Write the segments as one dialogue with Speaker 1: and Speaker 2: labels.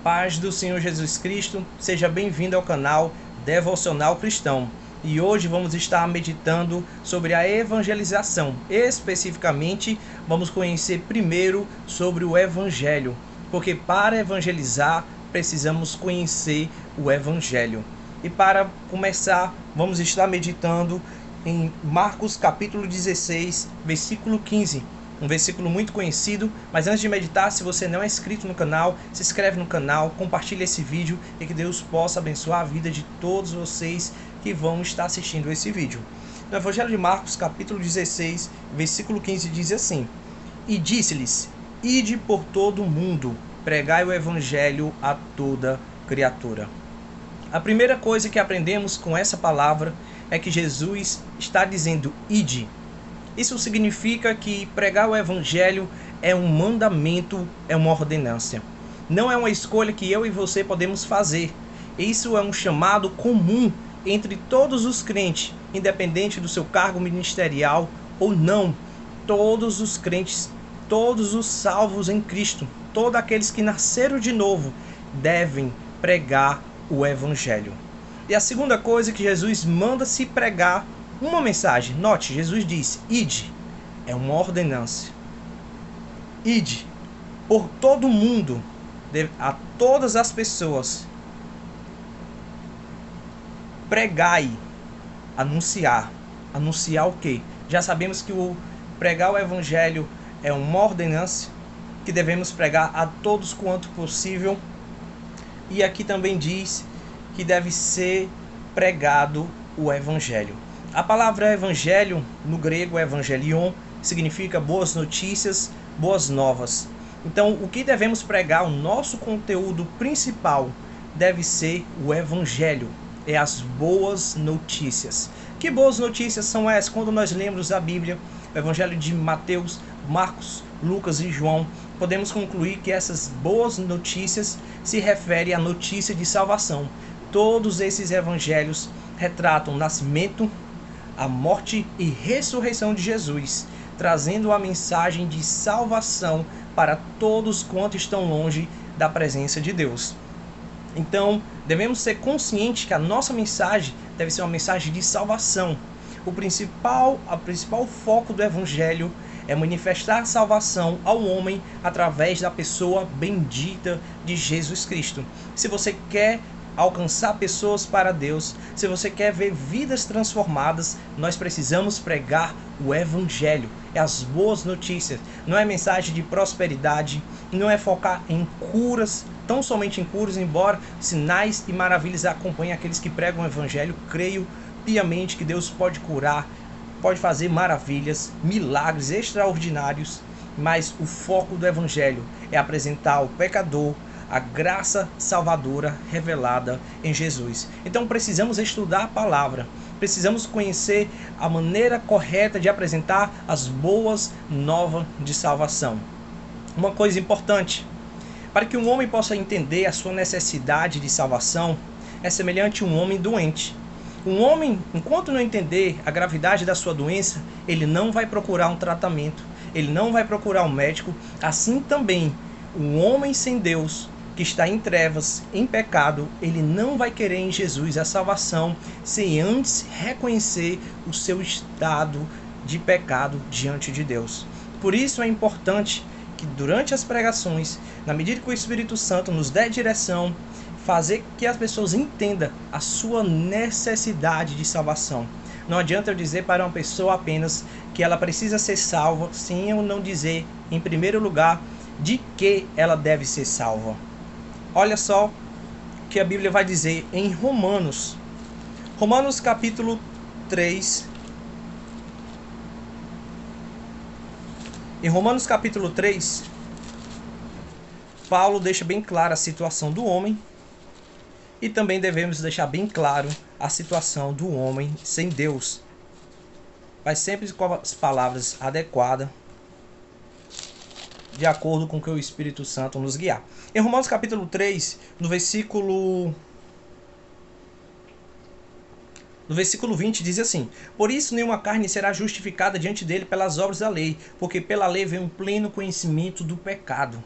Speaker 1: paz do Senhor Jesus Cristo, seja bem-vindo ao canal Devocional Cristão. E hoje vamos estar meditando sobre a evangelização. Especificamente, vamos conhecer primeiro sobre o Evangelho, porque para evangelizar precisamos conhecer o Evangelho. E para começar, vamos estar meditando em Marcos capítulo 16, versículo 15. Um versículo muito conhecido, mas antes de meditar, se você não é inscrito no canal, se inscreve no canal, compartilhe esse vídeo e que Deus possa abençoar a vida de todos vocês que vão estar assistindo esse vídeo. No Evangelho de Marcos, capítulo 16, versículo 15, diz assim: E disse-lhes: Ide por todo o mundo, pregai o Evangelho a toda criatura. A primeira coisa que aprendemos com essa palavra é que Jesus está dizendo ide. Isso significa que pregar o Evangelho é um mandamento, é uma ordenância. Não é uma escolha que eu e você podemos fazer. Isso é um chamado comum entre todos os crentes, independente do seu cargo ministerial ou não. Todos os crentes, todos os salvos em Cristo, todos aqueles que nasceram de novo, devem pregar o Evangelho. E a segunda coisa que Jesus manda se pregar uma mensagem. Note, Jesus disse, ide, é uma ordenância. Ide por todo o mundo, a todas as pessoas. Pregai, anunciar. Anunciar o quê? Já sabemos que o pregar o Evangelho é uma ordenância, que devemos pregar a todos quanto possível. E aqui também diz que deve ser pregado o Evangelho. A palavra evangelho, no grego evangelion, significa boas notícias, boas novas. Então, o que devemos pregar, o nosso conteúdo principal, deve ser o evangelho, é as boas notícias. Que boas notícias são essas? Quando nós lemos a Bíblia, o evangelho de Mateus, Marcos, Lucas e João, podemos concluir que essas boas notícias se referem à notícia de salvação. Todos esses evangelhos retratam o nascimento, a morte e ressurreição de Jesus, trazendo a mensagem de salvação para todos quantos estão longe da presença de Deus. Então, devemos ser conscientes que a nossa mensagem deve ser uma mensagem de salvação. O principal foco do Evangelho é manifestar a salvação ao homem através da pessoa bendita de Jesus Cristo. Se você quer alcançar pessoas para Deus, se você quer ver vidas transformadas, nós precisamos pregar o Evangelho, é as boas notícias. Não é mensagem de prosperidade, não é focar em curas, tão somente em curas, embora sinais e maravilhas acompanhem aqueles que pregam o Evangelho. Creio piamente que Deus pode curar, pode fazer maravilhas, milagres extraordinários, mas o foco do Evangelho é apresentar ao pecador a graça salvadora revelada em Jesus. Então precisamos estudar a palavra, precisamos conhecer a maneira correta de apresentar as boas novas de salvação. Uma coisa importante, para que um homem possa entender a sua necessidade de salvação, é semelhante a um homem doente. Um homem, enquanto não entender a gravidade da sua doença, ele não vai procurar um tratamento, ele não vai procurar um médico. Assim também, um homem sem Deus, que está em trevas, em pecado, ele não vai querer em Jesus a salvação sem antes reconhecer o seu estado de pecado diante de Deus. Por isso é importante que durante as pregações, na medida que o Espírito Santo nos der direção, fazer que as pessoas entendam a sua necessidade de salvação. Não adianta eu dizer para uma pessoa apenas que ela precisa ser salva, sem eu não dizer, em primeiro lugar, de que ela deve ser salva. Olha só o que a Bíblia vai dizer em Romanos. Romanos capítulo 3. Em Romanos capítulo 3, Paulo deixa bem clara a situação do homem e também devemos deixar bem claro a situação do homem sem Deus. Vai sempre com as palavras adequadas, de acordo com o que o Espírito Santo nos guiar. Em Romanos capítulo 3, no versículo 20 diz assim: Por isso nenhuma carne será justificada diante dele pelas obras da lei, porque pela lei vem um pleno conhecimento do pecado.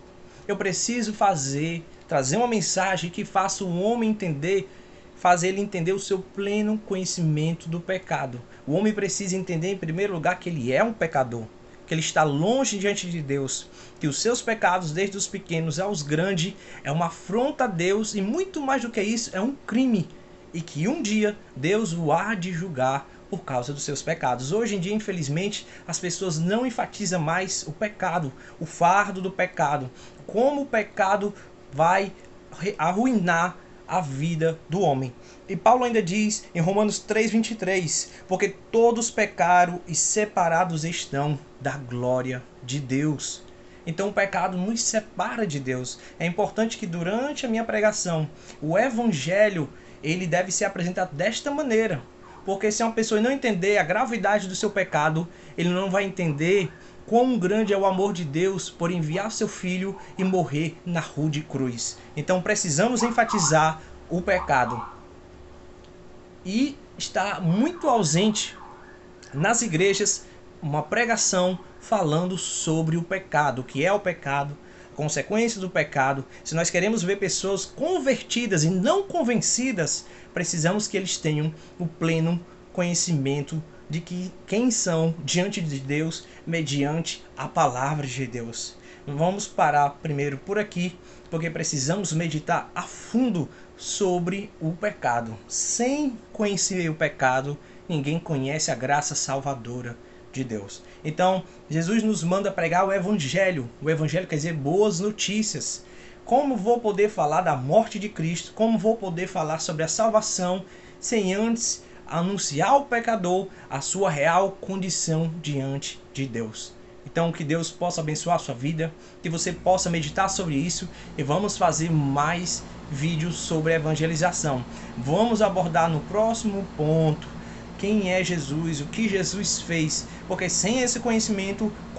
Speaker 1: Eu preciso fazer trazer uma mensagem que faça o homem entender, fazer ele entender o seu pleno conhecimento do pecado. O homem precisa entender, em primeiro lugar, que ele é um pecador, que ele está longe diante de Deus, que os seus pecados, desde os pequenos aos grandes, é uma afronta a Deus e muito mais do que isso, é um crime, e que um dia Deus o há de julgar por causa dos seus pecados. Hoje em dia, infelizmente, as pessoas não enfatizam mais o pecado, o fardo do pecado, como o pecado vai arruinar a vida do homem. E Paulo ainda diz em Romanos 3:23, porque todos pecaram e separados estão da glória de Deus. Então o pecado nos separa de Deus. É importante que durante a minha pregação, o evangelho, ele deve ser apresentado desta maneira. Porque se uma pessoa não entender a gravidade do seu pecado, ele não vai entender quão grande é o amor de Deus por enviar seu filho e morrer na rude cruz. Então precisamos enfatizar o pecado. E está muito ausente nas igrejas uma pregação falando sobre o pecado, o que é o pecado, consequências do pecado. Se nós queremos ver pessoas convertidas e não convencidas, precisamos que eles tenham o pleno conhecimento de quem são diante de Deus mediante a palavra de Deus. Vamos parar primeiro por aqui, porque precisamos meditar a fundo sobre o pecado. Sem conhecer o pecado, ninguém conhece a graça salvadora de Deus. Então, Jesus nos manda pregar o Evangelho. O Evangelho quer dizer boas notícias. Como vou poder falar da morte de Cristo? Como vou poder falar sobre a salvação sem antes anunciar ao pecador a sua real condição diante de Deus? Então, que Deus possa abençoar a sua vida, que você possa meditar sobre isso e vamos fazer mais vídeos sobre evangelização. Vamos abordar no próximo ponto quem é Jesus, o que Jesus fez, porque sem esse conhecimento